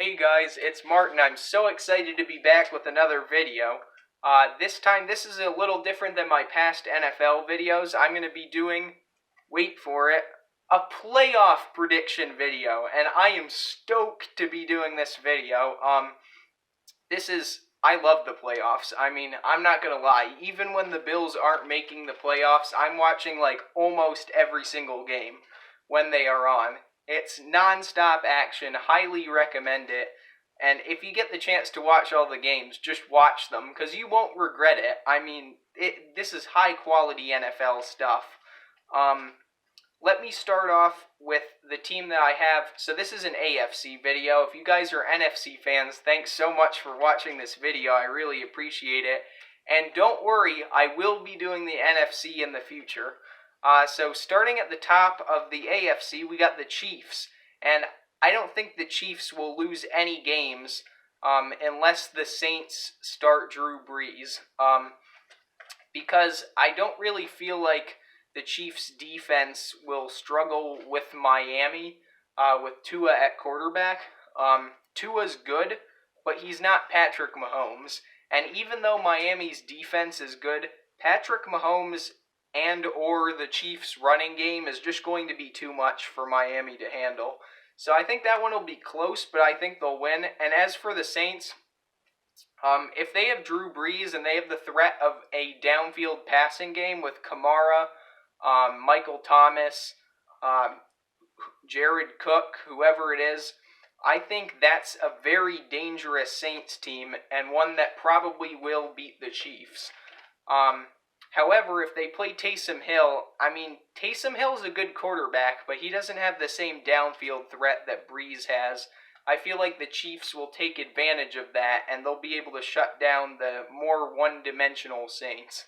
Hey guys, it's Martin. I'm so excited to be back with another video. This time, this is a little different than my past NFL videos. I'm going to be doing, wait for it, a playoff prediction video. And I am stoked to be doing this video. I love the playoffs. I mean, I'm not going to lie. Even when the Bills aren't making the playoffs, I'm watching like almost every single game when they are on. It's non-stop action, highly recommend it, and if you get the chance to watch all the games, just watch them, because you won't regret it. I mean, this is high-quality NFL stuff. Let me start off with the team that I have. So this is an AFC video. If you guys are NFC fans, thanks so much for watching this video. I really appreciate it. And don't worry, I will be doing the NFC in the future. So starting at the top of the AFC, we got the Chiefs. And I don't think the Chiefs will lose any games unless the Saints start Drew Brees. Because I don't really feel like the Chiefs' defense will struggle with Miami with Tua at quarterback. Tua's good, but he's not Patrick Mahomes. And even though Miami's defense is good, Patrick Mahomes and or the Chiefs' running game is just going to be too much for Miami to handle. So I think that one will be close, but I think they'll win. And as for the Saints, if they have Drew Brees and they have the threat of a downfield passing game with Kamara, Michael Thomas, Jared Cook, whoever it is, I think that's a very dangerous Saints team and one that probably will beat the Chiefs. However, if they play Taysom Hill, I mean, Taysom Hill's a good quarterback, but he doesn't have the same downfield threat that Brees has. I feel like the Chiefs will take advantage of that, and they'll be able to shut down the more one-dimensional Saints.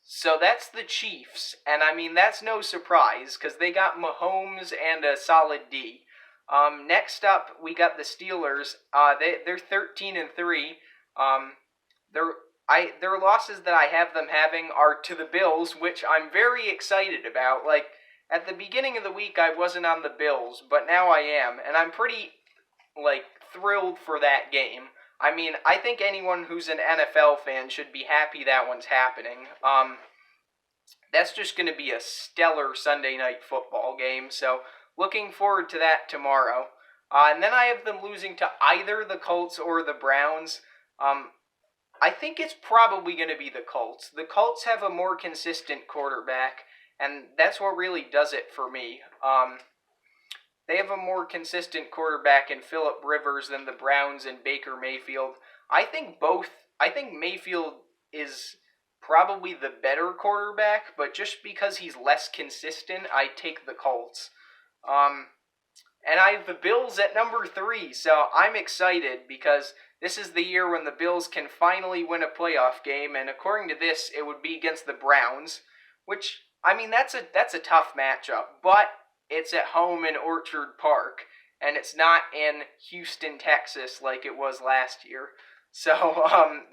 So that's the Chiefs, and I mean, that's no surprise, because they got Mahomes and a solid D. Next up, we got the Steelers. They're 13-3. Their losses that I have them having are to the Bills, which I'm very excited about. Like, at the beginning of the week, I wasn't on the Bills, but now I am, and I'm pretty, thrilled for that game. I mean, I think anyone who's an NFL fan should be happy that one's happening. That's just going to be a stellar Sunday night football game, so looking forward to that tomorrow. And then I have them losing to either the Colts or the Browns. I think it's probably going to be the Colts. The Colts have a more consistent quarterback, and that's what really does it for me. They have a more consistent quarterback in Phillip Rivers than the Browns and Baker Mayfield. I think Mayfield is probably the better quarterback, but just because he's less consistent, I take the Colts. And I have the Bills at number 3, so I'm excited because this is the year when the Bills can finally win a playoff game, and according to this, it would be against the Browns, which, I mean, that's a tough matchup, but it's at home in Orchard Park, and it's not in Houston, Texas, like it was last year, so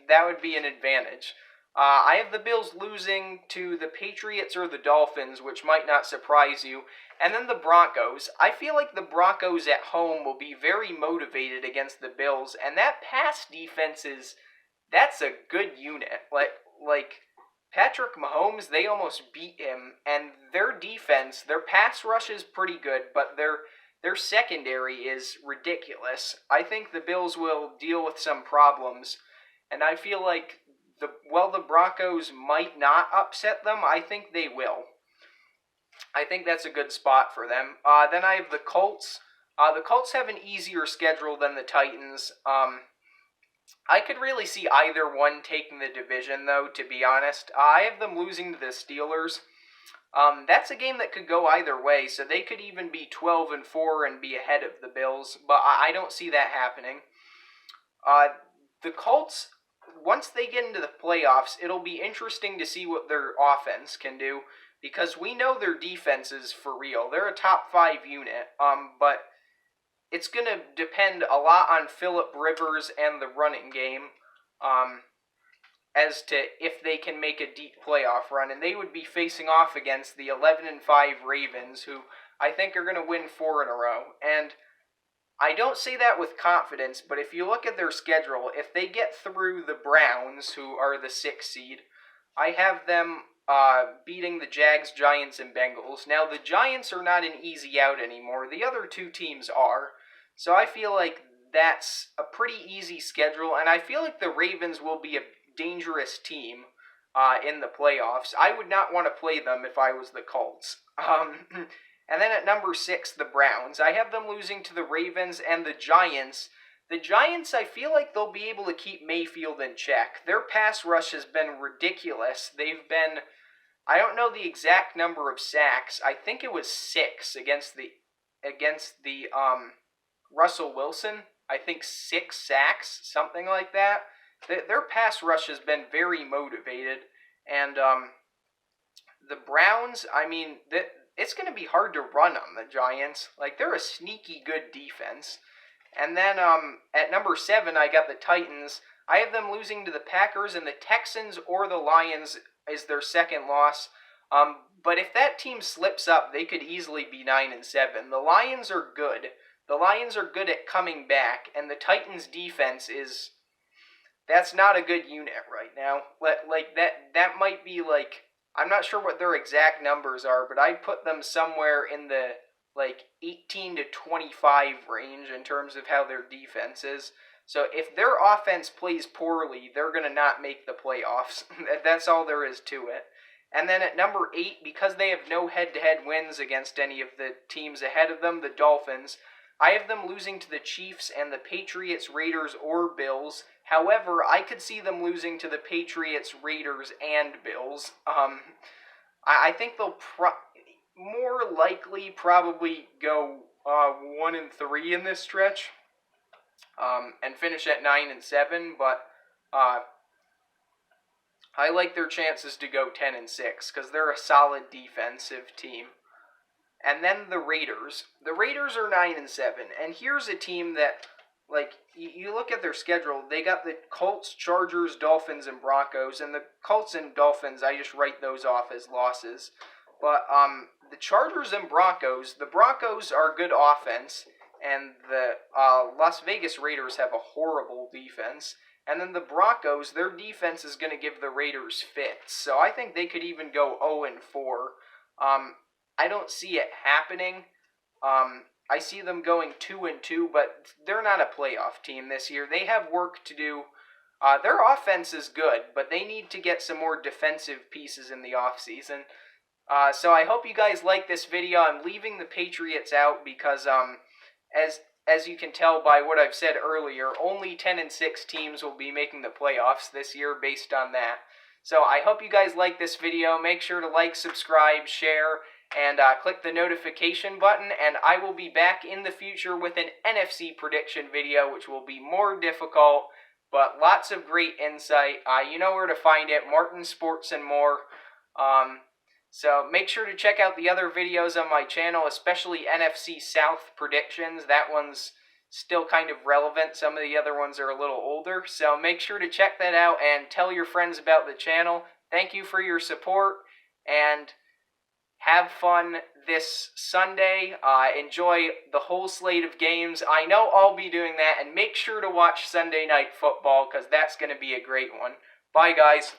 that would be an advantage. I have the Bills losing to the Patriots or the Dolphins, which might not surprise you. And then the Broncos. I feel like the Broncos at home will be very motivated against the Bills. And that pass defense that's a good unit. Like Patrick Mahomes, they almost beat him. And their defense, their pass rush is pretty good, but their secondary is ridiculous. I think the Bills will deal with some problems. And I feel like the Broncos might not upset them, I think they will. I think that's a good spot for them. Then I have the Colts. The Colts have an easier schedule than the Titans. I could really see either one taking the division, though, to be honest. I have them losing to the Steelers. That's a game that could go either way, so they could even be 12-4 and be ahead of the Bills, but I don't see that happening. The Colts, once they get into the playoffs, it'll be interesting to see what their offense can do, because we know their defense is for real. They're a top 5 unit, but it's going to depend a lot on Phillip Rivers and the running game as to if they can make a deep playoff run, and they would be facing off against the 11-5 Ravens, who I think are going to win 4 in a row, and I don't say that with confidence, but if you look at their schedule, if they get through the Browns, who are the 6th seed, I have them beating the Jags, Giants, and Bengals. Now, the Giants are not an easy out anymore. The other two teams are. So I feel like that's a pretty easy schedule, and I feel like the Ravens will be a dangerous team in the playoffs. I would not want to play them if I was the Colts. And then at number 6, the Browns. I have them losing to the Ravens and the Giants. The Giants, I feel like they'll be able to keep Mayfield in check. Their pass rush has been ridiculous. They've been, I don't know the exact number of sacks. I think it was 6 against the Russell Wilson. I think 6 sacks, something like that. Their pass rush has been very motivated. And the Browns, I mean, it's going to be hard to run on the Giants. Like, they're a sneaky good defense. And then at number 7, I got the Titans. I have them losing to the Packers, and the Texans or the Lions is their second loss. But if that team slips up, they could easily be 9-7. The Lions are good. The Lions are good at coming back, and the Titans' defense is... That's not a good unit right now. Like, that might be, like... I'm not sure what their exact numbers are, but I'd put them somewhere in the, 18 to 25 range in terms of how their defense is. So if their offense plays poorly, they're going to not make the playoffs. That's all there is to it. And then at number 8, because they have no head-to-head wins against any of the teams ahead of them, the Dolphins, I have them losing to the Chiefs and the Patriots, Raiders, or Bills. However, I could see them losing to the Patriots, Raiders, and Bills. I think they'll more likely probably go 1-3 in this stretch, and finish at 9-7. But I like their chances to go 10-6 because they're a solid defensive team. And then the Raiders. The Raiders are 9-7, and here's a team that, you look at their schedule, they got the Colts, Chargers, Dolphins, and Broncos, and the Colts and Dolphins, I just write those off as losses. But the Chargers and Broncos, the Broncos are good offense, and the Las Vegas Raiders have a horrible defense. And then the Broncos, their defense is going to give the Raiders fits, so I think they could even go 0-4. I don't see it happening. I see them going 2-2, but they're not a playoff team this year. They have work to do. Their offense is good, but they need to get some more defensive pieces in the offseason. So I hope you guys like this video. I'm leaving the Patriots out because, as you can tell by what I've said earlier, only 10-6 teams will be making the playoffs this year based on that. So I hope you guys like this video. Make sure to like, subscribe, share, and click the notification button, and I will be back in the future with an NFC prediction video, which will be more difficult, but lots of great insight. You know where to find it, Martin Sports and More. So make sure to check out the other videos on my channel, especially NFC South predictions. That one's still kind of relevant. Some of the other ones are a little older, so make sure to check that out and tell your friends about the channel. Thank you for your support, and have fun this Sunday. Enjoy the whole slate of games. I know I'll be doing that, and make sure to watch Sunday Night Football because that's going to be a great one. Bye, guys.